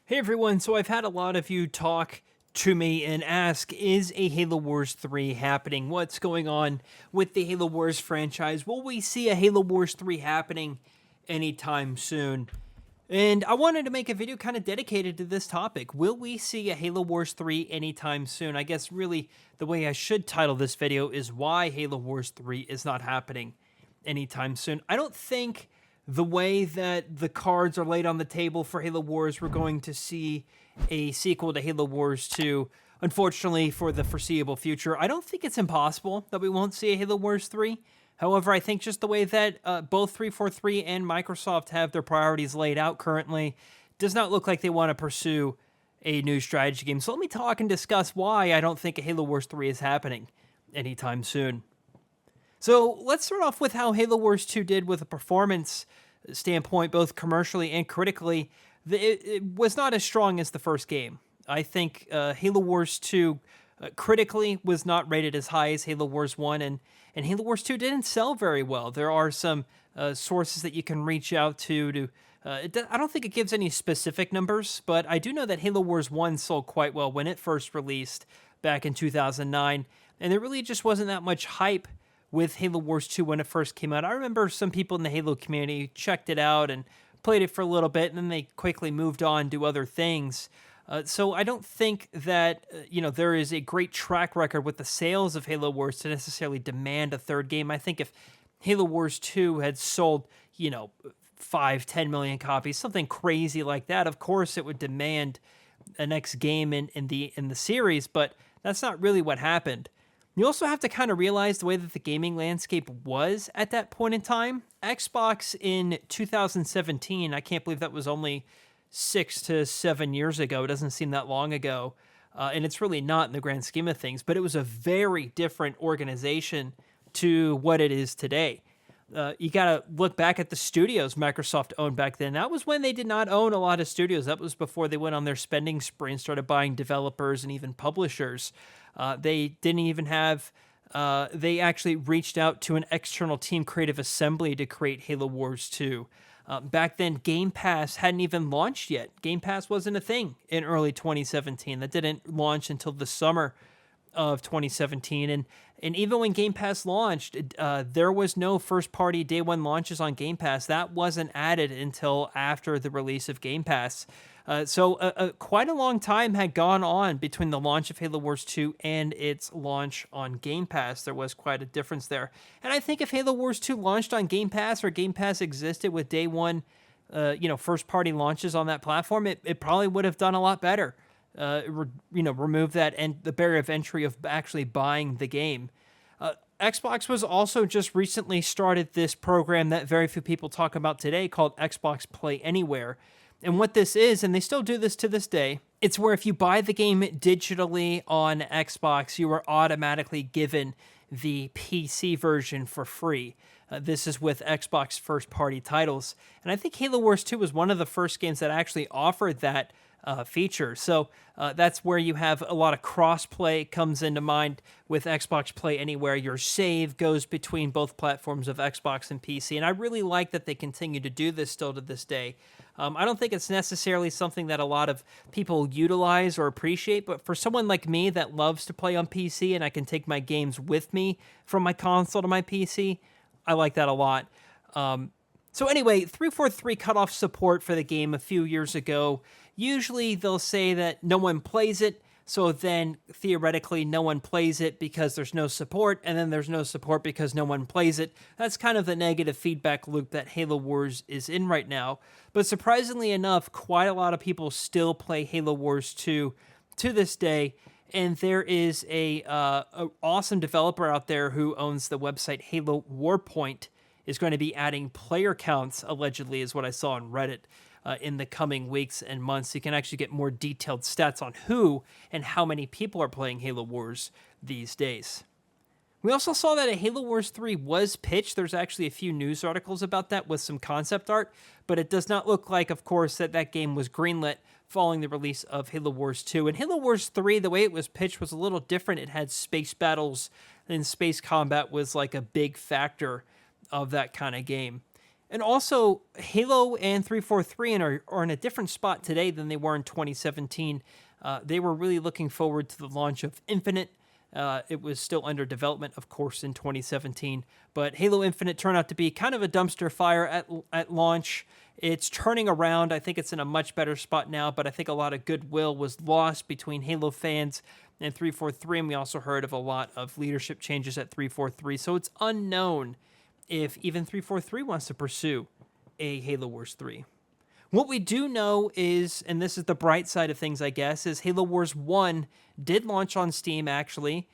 Hey everyone, so I've had a lot of you talk to me and ask, is a Halo Wars 3 happening? What's going on with the Halo Wars franchise? Will we see a Halo Wars 3 happening anytime soon? And I wanted to make a video kind of dedicated to this topic. Will we see a Halo Wars 3 anytime soon? I guess really the way I should title this video is why Halo Wars 3 is not happening anytime soon. I don't think the way that the cards are laid on the table for Halo Wars, we're going to see a sequel to Halo Wars 2, unfortunately, for the foreseeable future. I don't think it's impossible that we won't see a Halo Wars 3. However, I think just the way that both 343 and Microsoft have their priorities laid out currently does not look like they want to pursue a new strategy game. So let me talk and discuss why I don't think a Halo Wars 3 is happening anytime soon. So let's start off with how Halo Wars 2 did with a performance standpoint, both commercially and critically. It was not as strong as the first game. I think Halo Wars 2 critically was not rated as high as Halo Wars 1, and Halo Wars 2 didn't sell very well. There are some sources that you can reach out to I don't think it gives any specific numbers, but I do know that Halo Wars 1 sold quite well when it first released back in 2009, and there really just wasn't that much hype with Halo Wars 2 when it first came out. I remember some people in the Halo community checked it out and played it for a little bit, and then they quickly moved on to other things. So I don't think that there is a great track record with the sales of Halo Wars to necessarily demand a third game. I think if Halo Wars 2 had sold 5-10 million copies, something crazy like that, of course it would demand a next game in the series, but that's not really what happened. You also have to kind of realize the way that the gaming landscape was at that point in time. Xbox in 2017, I can't believe that was only 6 to 7 years ago. It doesn't seem that long ago. And it's really not in the grand scheme of things, but it was a very different organization to what it is today. You got to look back at the studios Microsoft owned back then. That was when they did not own a lot of studios. That was before they went on their spending spree and started buying developers and even publishers. They didn't even have, they actually reached out to an external team, Creative Assembly, to create Halo Wars 2. Back then, Game Pass hadn't even launched yet. Game Pass wasn't a thing in early 2017. That didn't launch until the summer of 2017. And even when Game Pass launched, there was no first-party day one launches on Game Pass. That wasn't added until after the release of Game Pass. So quite a long time had gone on between the launch of Halo Wars 2 and its launch on Game Pass. There was quite a difference there. And I think if Halo Wars 2 launched on Game Pass or Game Pass existed with day one, first-party launches on that platform, it probably would have done a lot better. Remove that and the barrier of entry of actually buying the game. Xbox was also just recently started this program that very few people talk about today called Xbox Play Anywhere. And what this is, and they still do this to this day, it's where if you buy the game digitally on Xbox, you are automatically given the PC version for free. This is with Xbox first-party titles. And I think Halo Wars 2 was one of the first games that actually offered that feature. So that's where you have a lot of cross-play comes into mind with Xbox Play Anywhere. Your save goes between both platforms of Xbox and PC. And I really like that they continue to do this still to this day. I don't think it's necessarily something that a lot of people utilize or appreciate, but for someone like me that loves to play on PC and I can take my games with me from my console to my PC, I like that a lot. So anyway, 343 cut off support for the game a few years ago. Usually they'll say that no one plays it, so then theoretically no one plays it because there's no support, and then there's no support because no one plays it. That's kind of the negative feedback loop that Halo Wars is in right now. But surprisingly enough, quite a lot of people still play Halo Wars 2 to this day. And there is a awesome developer out there who owns the website Halo Warpoint is going to be adding player counts, allegedly, is what I saw on Reddit, in the coming weeks and months. You can actually get more detailed stats on who and how many people are playing Halo Wars these days. We also saw that a Halo Wars 3 was pitched. There's actually a few news articles about that with some concept art, but it does not look like, of course, that game was greenlit following the release of Halo Wars 2. And Halo Wars 3, the way it was pitched was a little different. It had space battles, and space combat was like a big factor of that kind of game. And also, Halo and 343 are in a different spot today than they were in 2017. They were really looking forward to the launch of Infinite. It was still under development, of course, in 2017. But Halo Infinite turned out to be kind of a dumpster fire at launch. It's turning around. I think it's in a much better spot now, but I think a lot of goodwill was lost between Halo fans and 343, and we also heard of a lot of leadership changes at 343. So it's unknown if even 343 wants to pursue a Halo Wars 3. What we do know is, and this is the bright side of things, I guess, is Halo Wars 1 did launch on Steam, actually.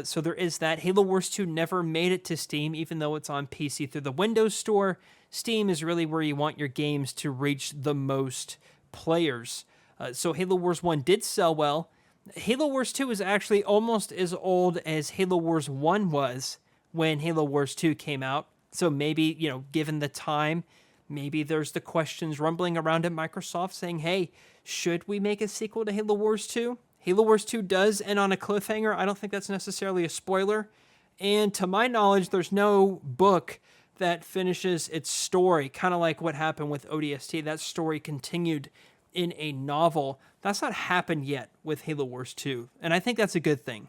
So there is that. Halo Wars 2 never made it to Steam, even though it's on PC through the Windows Store. Steam is really where you want your games to reach the most players. So Halo Wars 1 did sell well. Halo Wars 2 is actually almost as old as Halo Wars 1 was when Halo Wars 2 came out. So maybe, given the time, maybe there's the questions rumbling around at Microsoft saying, hey, should we make a sequel to Halo Wars 2? Halo Wars 2 does end on a cliffhanger. I don't think that's necessarily a spoiler. And to my knowledge, there's no book that finishes its story, kind of like what happened with ODST. That story continued in a novel. That's not happened yet with Halo Wars 2, and I think that's a good thing.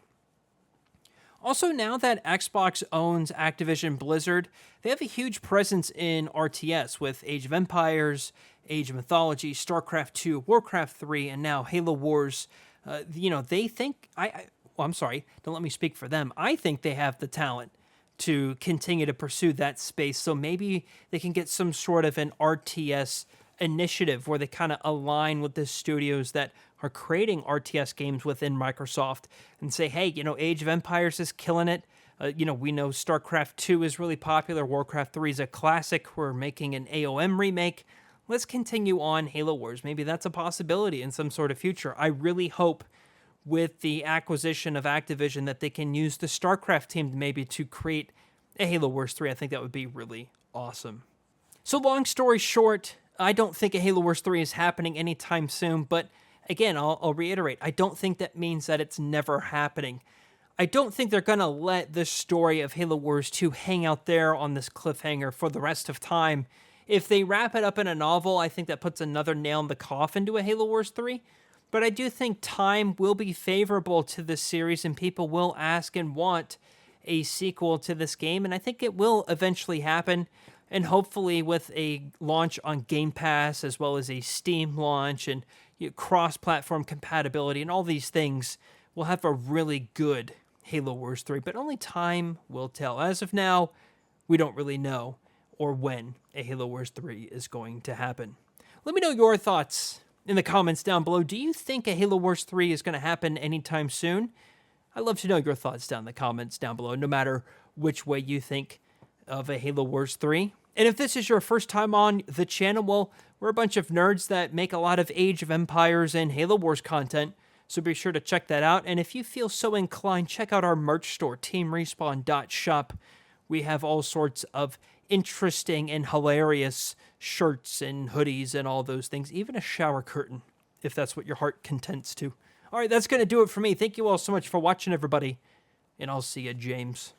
Also, now that Xbox owns Activision Blizzard, they have a huge presence in RTS with Age of Empires, Age of Mythology, StarCraft 2, Warcraft 3, and now Halo Wars. They think... I'm sorry, don't let me speak for them. I think they have the talent to continue to pursue that space, so maybe they can get some sort of an RTS initiative where they kind of align with the studios that are creating RTS games within Microsoft and say, hey, Age of Empires is killing it. We know StarCraft 2 is really popular. Warcraft 3 is a classic. We're making an AOM remake. Let's continue on Halo Wars. Maybe that's a possibility in some sort of future. I really hope with the acquisition of Activision that they can use the StarCraft team maybe to create a Halo Wars 3. I think that would be really awesome. So long story short, I don't think a Halo Wars 3 is happening anytime soon, but again, I'll reiterate, I don't think that means that it's never happening. I don't think they're going to let the story of Halo Wars 2 hang out there on this cliffhanger for the rest of time. If they wrap it up in a novel, I think that puts another nail in the coffin to a Halo Wars 3. But I do think time will be favorable to this series and people will ask and want a sequel to this game, and I think it will eventually happen. And hopefully with a launch on Game Pass as well as a Steam launch and cross-platform compatibility and all these things, we'll have a really good Halo Wars 3. But only time will tell. As of now, we don't really know or when a Halo Wars 3 is going to happen. Let me know your thoughts in the comments down below. Do you think a Halo Wars 3 is going to happen anytime soon? I'd love to know your thoughts down in the comments down below, no matter which way you think of a Halo Wars 3. And if this is your first time on the channel, well, we're a bunch of nerds that make a lot of Age of Empires and Halo Wars content, so be sure to check that out. And if you feel so inclined, check out our merch store, TeamRespawn.shop. We have all sorts of interesting and hilarious shirts and hoodies and all those things, even a shower curtain, if that's what your heart contents to. All right, that's going to do it for me. Thank you all so much for watching, everybody, and I'll see you, James.